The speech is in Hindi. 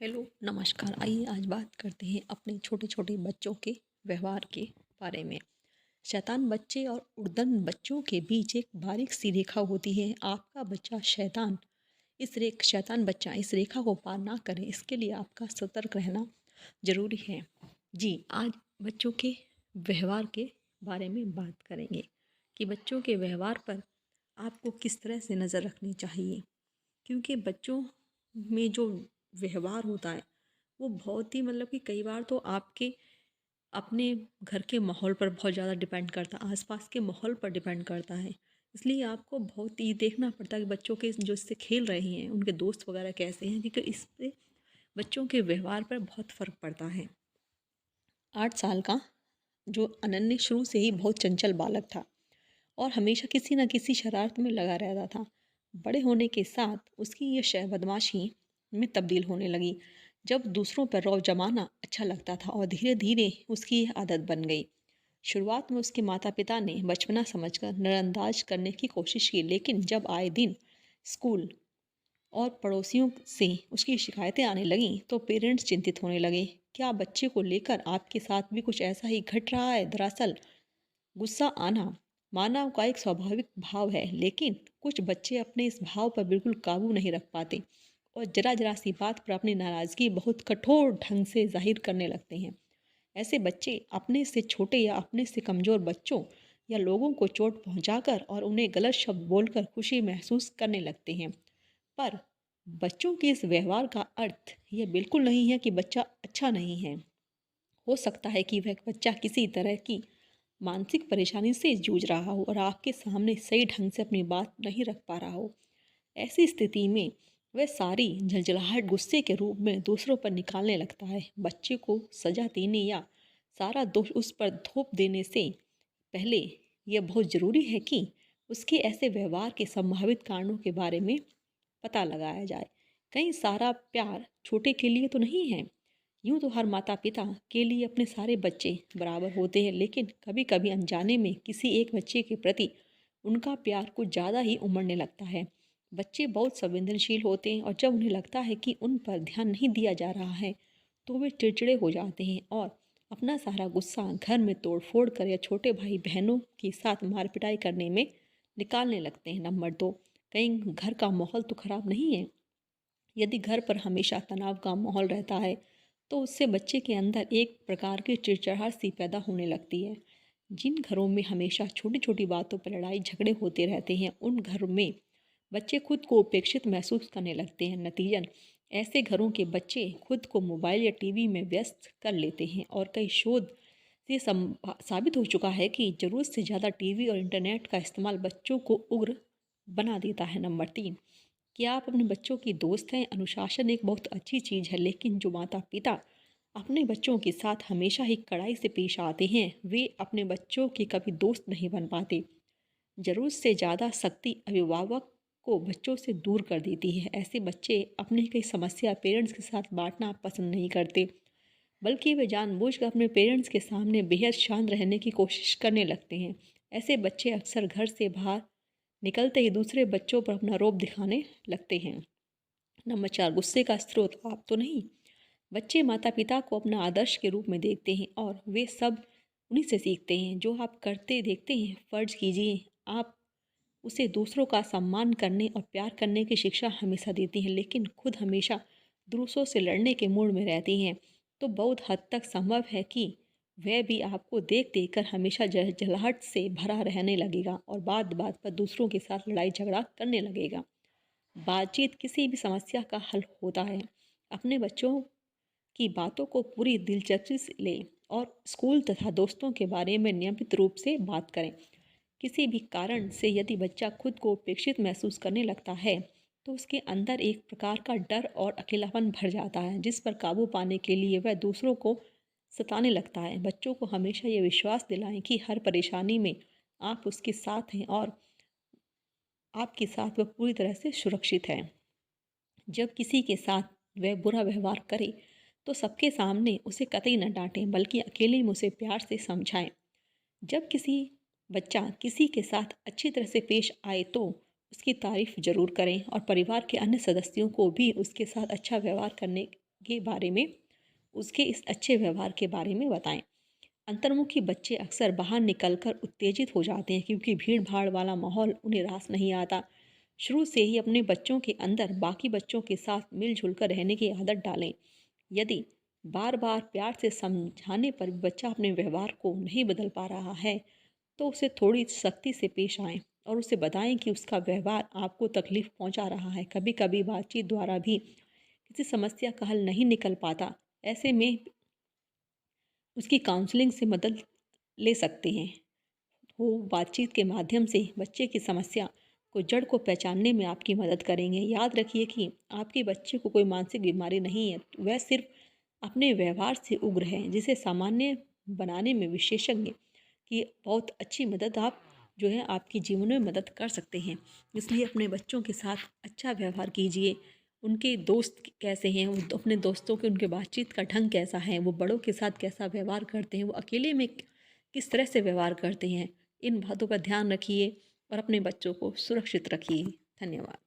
हेलो नमस्कार। आइए आज बात करते हैं अपने छोटे छोटे बच्चों के व्यवहार के बारे में। शैतान बच्चे और उड़न बच्चों के बीच एक बारीक सी रेखा होती है। आपका बच्चा शैतान बच्चा इस रेखा को पार ना करे, इसके लिए आपका सतर्क रहना जरूरी है। जी, आज बच्चों के व्यवहार के बारे में बात करेंगे कि बच्चों के व्यवहार पर आपको किस तरह से नज़र रखनी चाहिए, क्योंकि बच्चों में जो व्यवहार होता है वो बहुत ही मतलब कि कई बार तो आपके अपने घर के माहौल पर बहुत ज़्यादा डिपेंड करता है, आसपास के माहौल पर डिपेंड करता है। इसलिए आपको बहुत ही देखना पड़ता है कि बच्चों के जो इससे खेल रहे हैं उनके दोस्त वगैरह कैसे हैं, क्योंकि इससे बच्चों के व्यवहार पर बहुत फ़र्क पड़ता है। 8 साल का जो अनन्य शुरू से ही बहुत चंचल बालक था और हमेशा किसी न किसी शरारत में लगा रहता था। बड़े होने के साथ उसकी ये बदमाशी में तब्दील होने लगी, जब दूसरों पर रौब जमाना अच्छा लगता था और धीरे धीरे उसकी यह आदत बन गई। शुरुआत में उसके माता पिता ने बचपना समझकर नज़रअंदाज करने की कोशिश की, लेकिन जब आए दिन स्कूल और पड़ोसियों से उसकी शिकायतें आने लगीं तो पेरेंट्स चिंतित होने लगे। क्या बच्चे को लेकर आपके साथ भी कुछ ऐसा ही घट रहा है? दरअसल गुस्सा आना मानव का एक स्वाभाविक भाव है, लेकिन कुछ बच्चे अपने इस भाव पर बिल्कुल काबू नहीं रख पाते और जरा जरा सी बात पर अपनी नाराज़गी बहुत कठोर ढंग से जाहिर करने लगते हैं। ऐसे बच्चे अपने से छोटे या अपने से कमज़ोर बच्चों या लोगों को चोट पहुंचाकर और उन्हें गलत शब्द बोलकर खुशी महसूस करने लगते हैं। पर बच्चों के इस व्यवहार का अर्थ यह बिल्कुल नहीं है कि बच्चा अच्छा नहीं है। हो सकता है कि वह बच्चा किसी तरह की मानसिक परेशानी से जूझ रहा हो और आपके सामने सही ढंग से अपनी बात नहीं रख पा रहा हो। ऐसी स्थिति में वह सारी झलझलाहट गुस्से के रूप में दूसरों पर निकालने लगता है। बच्चे को सजा देने या सारा दोष उस पर थोप देने से पहले यह बहुत ज़रूरी है कि उसके ऐसे व्यवहार के संभावित कारणों के बारे में पता लगाया जाए। कहीं सारा प्यार छोटे के लिए तो नहीं है। यूँ तो हर माता पिता के लिए अपने सारे बच्चे बराबर होते हैं, लेकिन कभी कभी अनजाने में किसी एक बच्चे के प्रति उनका प्यार कुछ ज़्यादा ही उमड़ने लगता है। बच्चे बहुत संवेदनशील होते हैं और जब उन्हें लगता है कि उन पर ध्यान नहीं दिया जा रहा है तो वे चिड़चिड़े हो जाते हैं और अपना सारा गुस्सा घर में तोड़ फोड़ कर या छोटे भाई बहनों के साथ मार पिटाई करने में निकालने लगते हैं। नंबर 2, कहीं घर का माहौल तो खराब नहीं है। यदि घर पर हमेशा तनाव का माहौल रहता है तो उससे बच्चे के अंदर एक प्रकार की चिड़चिड़ाहट सी पैदा होने लगती है। जिन घरों में हमेशा छोटी छोटी बातों पर लड़ाई झगड़े होते रहते हैं उन घरों में बच्चे खुद को उपेक्षित महसूस करने लगते हैं। नतीजन ऐसे घरों के बच्चे खुद को मोबाइल या टीवी में व्यस्त कर लेते हैं और कई शोध से साबित हो चुका है कि ज़रूरत से ज़्यादा टीवी और इंटरनेट का इस्तेमाल बच्चों को उग्र बना देता है। नंबर 3, क्या आप अपने बच्चों की दोस्त हैं? अनुशासन एक बहुत अच्छी चीज़ है, लेकिन जो माता पिता अपने बच्चों के साथ हमेशा ही कड़ाई से पेश आते हैं वे अपने बच्चों के कभी दोस्त नहीं बन पाते। ज़रूरत से ज़्यादा सख्ती अभिभावक को बच्चों से दूर कर देती है। ऐसे बच्चे अपनी कई समस्या पेरेंट्स के साथ बांटना पसंद नहीं करते, बल्कि वे जानबूझकर अपने पेरेंट्स के सामने बेहद शांत रहने की कोशिश करने लगते हैं। ऐसे बच्चे अक्सर घर से बाहर निकलते ही दूसरे बच्चों पर अपना रौब दिखाने लगते हैं। नंबर 4, गुस्से का स्रोत आप तो नहीं। बच्चे माता पिता को अपना आदर्श के रूप में देखते हैं और वे सब उन्हीं से सीखते हैं। जो आप करते देखते हैं, फर्ज कीजिए आप उसे दूसरों का सम्मान करने और प्यार करने की शिक्षा हमेशा देती हैं, लेकिन खुद हमेशा दूसरों से लड़ने के मूड में रहती हैं, तो बहुत हद तक संभव है कि वह भी आपको देख देख कर हमेशा जलाहट से भरा रहने लगेगा और बात बात पर दूसरों के साथ लड़ाई झगड़ा करने लगेगा। बातचीत किसी भी समस्या का हल होता है। अपने बच्चों की बातों को पूरी दिलचस्पी से लें और स्कूल तथा दोस्तों के बारे में नियमित रूप से बात करें। किसी भी कारण से यदि बच्चा खुद को उपेक्षित महसूस करने लगता है तो उसके अंदर एक प्रकार का डर और अकेलापन भर जाता है, जिस पर काबू पाने के लिए वह दूसरों को सताने लगता है। बच्चों को हमेशा ये विश्वास दिलाएं कि हर परेशानी में आप उसके साथ हैं और आपके साथ वह पूरी तरह से सुरक्षित है। जब किसी के साथ वह बुरा व्यवहार करे तो सबके सामने उसे कतई न डांटें, बल्कि अकेले में उसे प्यार से समझाएं। जब किसी बच्चा किसी के साथ अच्छी तरह से पेश आए तो उसकी तारीफ जरूर करें और परिवार के अन्य सदस्यों को भी उसके साथ अच्छा व्यवहार करने के बारे में, उसके इस अच्छे व्यवहार के बारे में बताएं। अंतर्मुखी बच्चे अक्सर बाहर निकलकर उत्तेजित हो जाते हैं क्योंकि भीड़ भाड़ वाला माहौल उन्हें रास नहीं आता। शुरू से ही अपने बच्चों के अंदर बाकी बच्चों के साथ मिलजुल कर रहने की आदत डालें। यदि बार बार प्यार से समझाने पर भी बच्चा अपने व्यवहार को नहीं बदल पा रहा है, तो उसे थोड़ी सख्ती से पेश आएं और उसे बताएं कि उसका व्यवहार आपको तकलीफ पहुंचा रहा है। कभी कभी बातचीत द्वारा भी किसी समस्या का हल नहीं निकल पाता, ऐसे में उसकी काउंसलिंग से मदद ले सकते हैं। वो बातचीत के माध्यम से बच्चे की समस्या को जड़ को पहचानने में आपकी मदद करेंगे। याद रखिए कि आपके बच्चे को कोई मानसिक बीमारी नहीं है, वह सिर्फ अपने व्यवहार से उग्र है, जिसे सामान्य बनाने में विशेषज्ञ की बहुत अच्छी मदद आप जो है आपके जीवन में मदद कर सकते हैं। इसलिए अपने बच्चों के साथ अच्छा व्यवहार कीजिए। उनके दोस्त कैसे हैं, वो अपने दोस्तों के उनके बातचीत का ढंग कैसा है, वो बड़ों के साथ कैसा व्यवहार करते हैं, वो अकेले में किस तरह से व्यवहार करते हैं, इन बातों का ध्यान रखिए और अपने बच्चों को सुरक्षित रखिए। धन्यवाद।